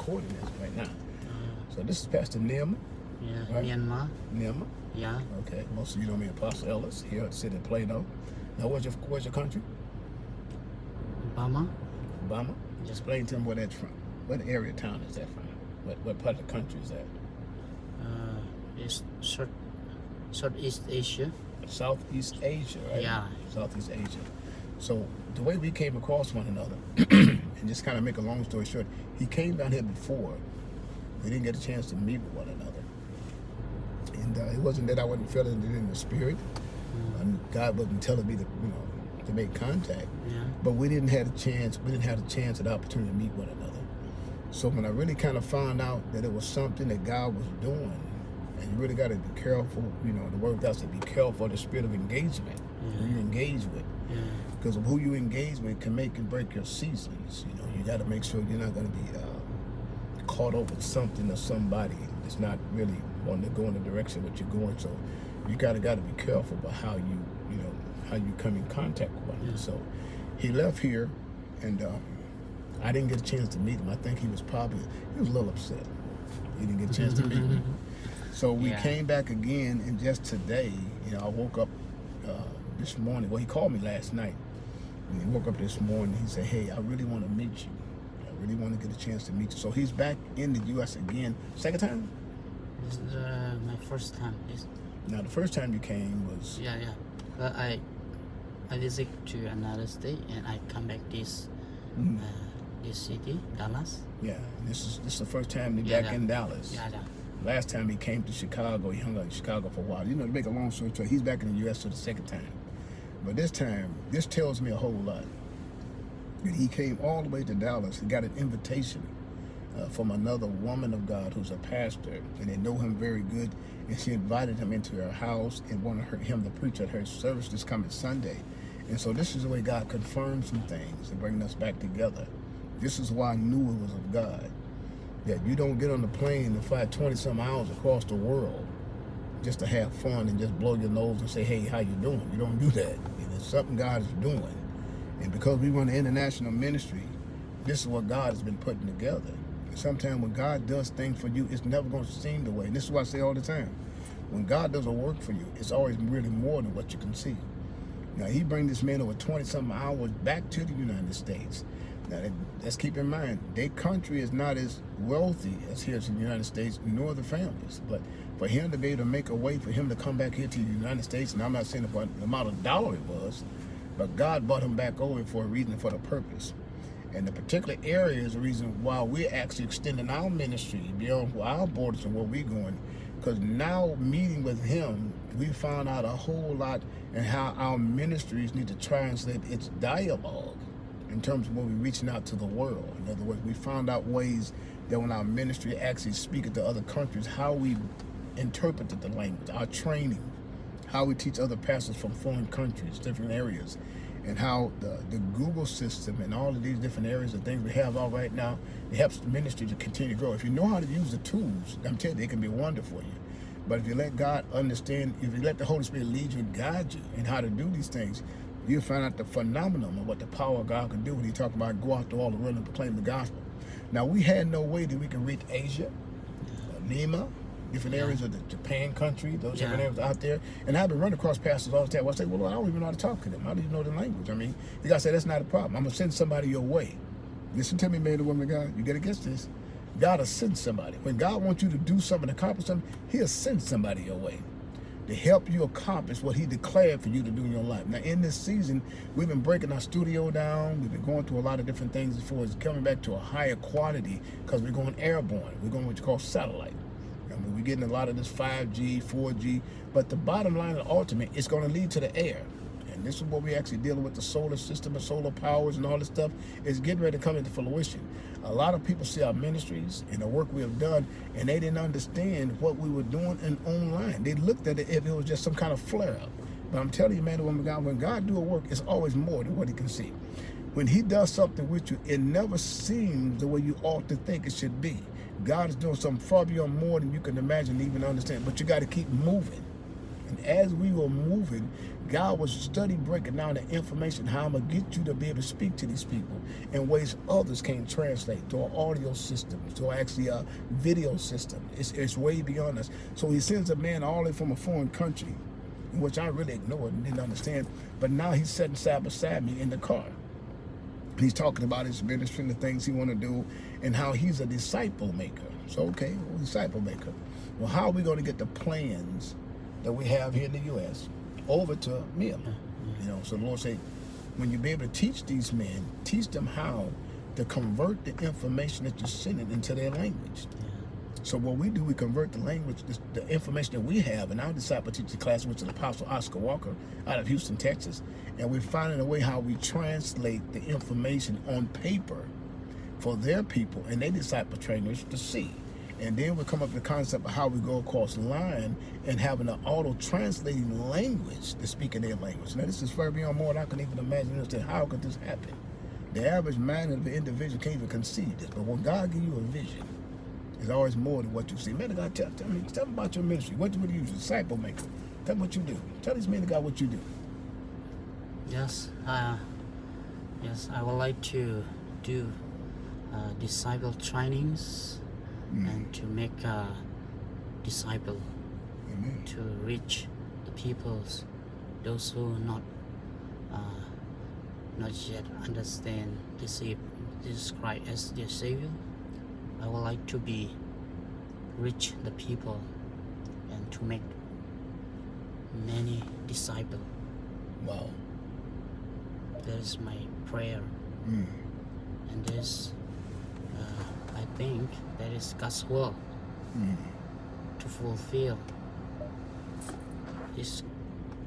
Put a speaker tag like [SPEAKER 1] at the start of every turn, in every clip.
[SPEAKER 1] recording this right now. So this is Pastor Nim.
[SPEAKER 2] Yeah,
[SPEAKER 1] right?
[SPEAKER 2] Myanmar.
[SPEAKER 1] Nim.
[SPEAKER 2] Yeah.
[SPEAKER 1] Okay. Most of you know me, Apostle Ellis, here at the city of Plano. Now, where's your country?
[SPEAKER 2] Obama.
[SPEAKER 1] Obama.
[SPEAKER 2] Yeah.
[SPEAKER 1] Explain to them where that's from. What area of town is that from? What part of the country is that?
[SPEAKER 2] It's Southeast Asia.
[SPEAKER 1] Southeast Asia, right?
[SPEAKER 2] Yeah.
[SPEAKER 1] Southeast Asia. So the way we came across one another, and just kind of make a long story short, he came down here before. We didn't get a chance to meet with one another. And it wasn't that I wasn't feeling it in the spirit. God wasn't telling me to make contact.
[SPEAKER 2] Yeah.
[SPEAKER 1] But we didn't have a chance. We didn't have the chance or the opportunity to meet one another. So when I really kind of found out that it was something that God was doing, and you really got to be careful. The word God said, be careful of the spirit of engagement. Who you engage with.
[SPEAKER 2] Yeah.
[SPEAKER 1] Because of who you engage with can make and break your seasons. You got to make sure you're not going to be caught up with something or somebody that's not really wanting to go in the direction that you're going. So you got to be careful about how you come in contact with one.
[SPEAKER 2] Yeah.
[SPEAKER 1] So he left here, and I didn't get a chance to meet him. I think he was a little upset. He didn't get a chance to meet me. So we came back again, and just today, I woke up this morning. Well, he called me last night. And he woke up this morning. He said, "Hey, I really want to meet you. I really want to get a chance to meet you." So he's back in the U.S. again. Second time?
[SPEAKER 2] This is my first time.
[SPEAKER 1] Now, the first time you came was...
[SPEAKER 2] Yeah. But I visit to another state and I come back this city, Dallas.
[SPEAKER 1] Yeah, this is the first time he's back in Dallas.
[SPEAKER 2] Yeah.
[SPEAKER 1] Last time he came to Chicago, he hung out in Chicago for a while. To make a long story short, he's back in the U.S. for the second time. But this time, this tells me a whole lot. He came all the way to Dallas and got an invitation from another woman of God who's a pastor, and they know him very good. And she invited him into her house and wanted him to preach at her service this coming Sunday. And so this is the way God confirmed some things and bringing us back together. This is why I knew it was of God. That you don't get on the plane and fly 20-some hours across the world just to have fun and just blow your nose and say, "Hey, how you doing?" You don't do that. It's something God is doing. And because we run an international ministry, this is what God has been putting together. And sometimes when God does things for you, it's never going to seem the way. And this is what I say all the time. When God does a work for you, it's always really more than what you can see. Now, he brings this man over 20-some hours back to the United States. Now, let's keep in mind, their country is not as wealthy as here in the United States, nor the families. But for him to be able to make a way for him to come back here to the United States, and I'm not saying about the amount of dollar it was, but God brought him back over for a reason and for the purpose. And the particular area is the reason why we're actually extending our ministry beyond our borders and where we're going. Because now, meeting with him, we found out a whole lot in how our ministries need to translate its dialogue in terms of when we're reaching out to the world. In other words, we found out ways that when our ministry actually speaks to other countries, how we interpret the language, our training, how we teach other pastors from foreign countries, different areas, and how the Google system and all of these different areas of things we have out right now, it helps the ministry to continue to grow. If you know how to use the tools, I'm telling you, it can be wonderful for you. But if you let God understand, if you let the Holy Spirit lead you and guide you in how to do these things, you'll find out the phenomenon of what the power of God can do when he talks about go out to all the world and proclaim the gospel. Now, we had no way that we can reach Asia, Lima, different areas of the Japan country, those different areas out there. And I've been running across pastors all the time. I say, well, I don't even know how to talk to them. How do you know the language? I mean, you got to say, that's not a problem. I'm going to send somebody your way. Listen to me, man and woman of God. You got to get this. God will send somebody. When God wants you to do something, accomplish something, he'll send somebody your way to help you accomplish what he declared for you to do in your life. Now, in this season, we've been breaking our studio down. We've been going through a lot of different things as far as coming back to a higher quality because we're going airborne. We're going what you call satellite. I mean, we're getting a lot of this 5G, 4G, but the bottom line and ultimate, it's going to lead to the air. And this is what we're actually dealing with, the solar system and solar powers and all this stuff is getting ready to come into fruition. A lot of people see our ministries and the work we have done, and they didn't understand what we were doing and online. They looked at it if it was just some kind of flare-up. But I'm telling you, man and woman of God, when God do a work, it's always more than what he can see. When he does something with you, it never seems the way you ought to think it should be. God is doing something far beyond more than you can imagine, even understand. But you got to keep moving. And as we were moving, God was study breaking down the information, how I'm going to get you to be able to speak to these people in ways others can't translate, to our audio system, to actually a video system. It's way beyond us. So he sends a man all the way from a foreign country, which I really ignored and didn't understand. But now he's sitting side beside me in the car. He's talking about his ministry and the things he want to do and how he's a disciple maker. So, okay, well, disciple maker. Well, how are we going to get the plans that we have here in the U.S. over to them? You know, so the Lord say, when you be able to teach these men, teach them how to convert the information that you're sending into their language. So what we do, we convert the language, the information that we have in our disciple teaching class, which is Apostle Oscar Walker out of Houston, Texas, and we're finding a way how we translate the information on paper for their people and their disciple trainers to see. And then we come up with the concept of how we go across the line and having an auto-translating language to speak in their language. Now, this is far beyond more than I can even imagine. How could this happen? The average mind of the individual can't even conceive this. But when God gives you a vision, it's always more than what you see. Man of God, tell me about your ministry. What do you use? Disciple maker. Tell me what you do. Tell these men of God what you do.
[SPEAKER 2] Yes, I would like to do disciple trainings and to make a disciple.
[SPEAKER 1] Amen.
[SPEAKER 2] To reach the peoples, those who not yet understand Jesus Christ as their Savior. I would like to reach the people and to make many disciples.
[SPEAKER 1] Wow.
[SPEAKER 2] That is my prayer. And this, I think that is God's will to fulfill His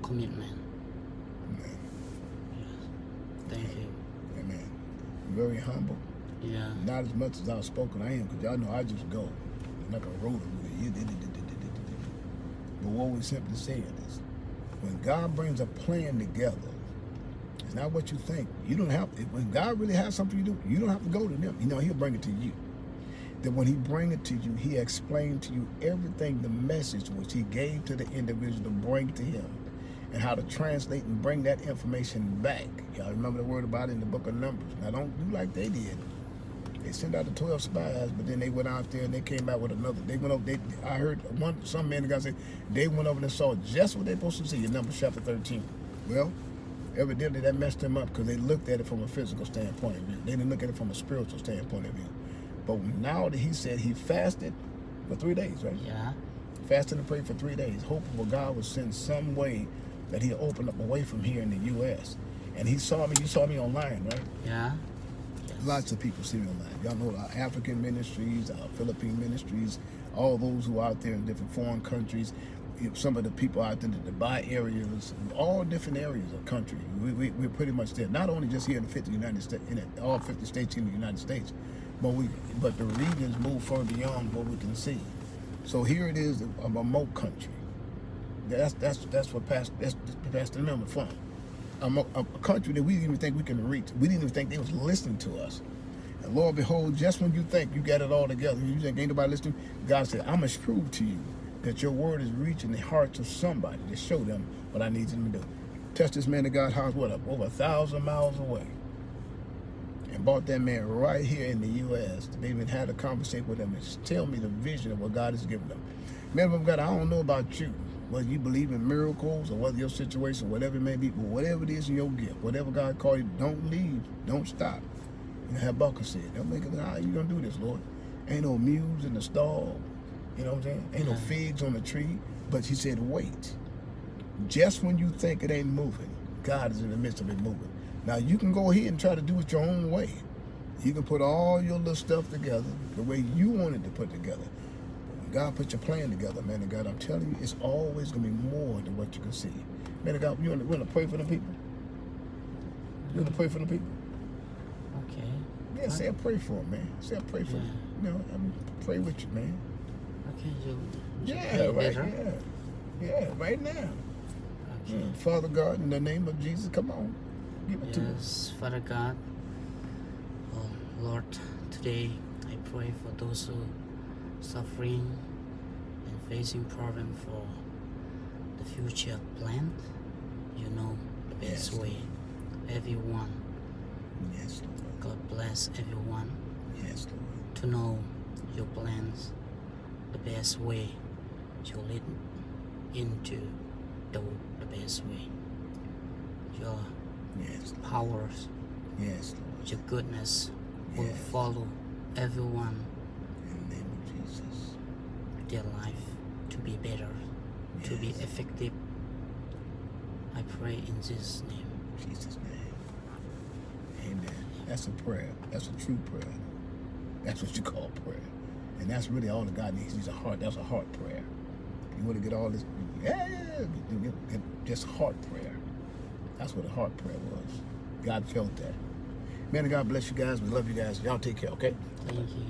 [SPEAKER 2] commitment.
[SPEAKER 1] Amen.
[SPEAKER 2] Yes. Thank you.
[SPEAKER 1] Amen. Very humble.
[SPEAKER 2] Yeah.
[SPEAKER 1] Not as much as outspoken I am, because y'all know I just go. I'm like a roller. But what we're simply saying is, when God brings a plan together, it's not what you think. You don't have to. When God really has something to do, you don't have to go to them. You know, He'll bring it to you. That when He bring it to you, He explained to you everything, the message which He gave to the individual to bring to Him, and how to translate and bring that information back. Y'all remember the word about it in the book of Numbers. Now, don't do like they did. They sent out the 12 spies, but then they went out there and they came out with another. They went over. I heard some man, the guy say they went over and saw just what they're supposed to see in Numbers chapter 13. Well, evidently that messed them up because they looked at it from a physical standpoint of view. They didn't look at it from a spiritual standpoint of view. But now that he said he fasted for 3 days, right?
[SPEAKER 2] Yeah.
[SPEAKER 1] Fasted and prayed for 3 days, hoping for God would send some way that He'll open up away from here in the U.S. And he saw me. You saw me online, right?
[SPEAKER 2] Yeah.
[SPEAKER 1] Lots of people see me online. Y'all know our African ministries, our Philippine ministries, all those who are out there in different foreign countries, some of the people out there in the Dubai areas, all different areas of country. We're pretty much there. Not only just here in the 50 United States, in all 50 states in the United States, but the regions move far beyond what we can see. So here it is, a remote country. That's what Pastor Member from. A country that we didn't even think we can reach. We didn't even think they was listening to us. And Lord, behold, just when you think you got it all together, you think ain't nobody listening, God said, I must prove to you that your word is reaching the hearts of somebody to show them what I need them to do. Touch this man of God's house, what up, over 1,000 miles away. And brought that man right here in the U.S. to even have a conversation with him and tell me the vision of what God has given them. Man of God, I don't know about you, whether you believe in miracles or whether your situation, whatever it may be, but whatever it is in your gift, whatever God called you, don't leave, don't stop. And Habakkuk said, don't make it, how you gonna do this, Lord? Ain't no muse in the stall, you know what I'm saying? Ain't no figs on the tree, but he said, wait. Just when you think it ain't moving, God is in the midst of it moving. Now you can go ahead and try to do it your own way. You can put all your little stuff together the way you want it to put together. God put your plan together, man of God. I'm telling you, it's always going to be more than what you can see. Man of God, you want to pray for the people? You want to pray for the people?
[SPEAKER 2] Okay.
[SPEAKER 1] Yeah, say I pray for them, man. Say I pray for them. You know, pray with you, man.
[SPEAKER 2] Okay, you
[SPEAKER 1] yeah, right.
[SPEAKER 2] better?
[SPEAKER 1] Yeah, right now.
[SPEAKER 2] Okay.
[SPEAKER 1] Yeah, Father God, in the name of Jesus, come on. Give it to us.
[SPEAKER 2] Yes, Father God. Oh, Lord, today I pray for those who suffering and facing problem for the future plan. You know the best
[SPEAKER 1] Yes,
[SPEAKER 2] way. Everyone,
[SPEAKER 1] Yes, Lord.
[SPEAKER 2] God bless everyone
[SPEAKER 1] Yes, Lord.
[SPEAKER 2] to know your plans, the best way you lead into the best way. Your
[SPEAKER 1] Yes, Lord.
[SPEAKER 2] powers,
[SPEAKER 1] Yes, Lord.
[SPEAKER 2] your goodness will
[SPEAKER 1] Yes.
[SPEAKER 2] follow everyone,
[SPEAKER 1] In the name of Jesus.
[SPEAKER 2] their life to be better, to be
[SPEAKER 1] Yes.
[SPEAKER 2] effective. I pray in Jesus' name.
[SPEAKER 1] Jesus' name. Amen. That's a prayer. That's a true prayer. That's what you call prayer. And that's really all that God needs. He's a heart. That's a heart prayer. You want to get all this, get just heart prayer. That's what a heart prayer was. God felt that. Man, God bless you guys. We love you guys. Y'all take care, okay?
[SPEAKER 2] Thank you.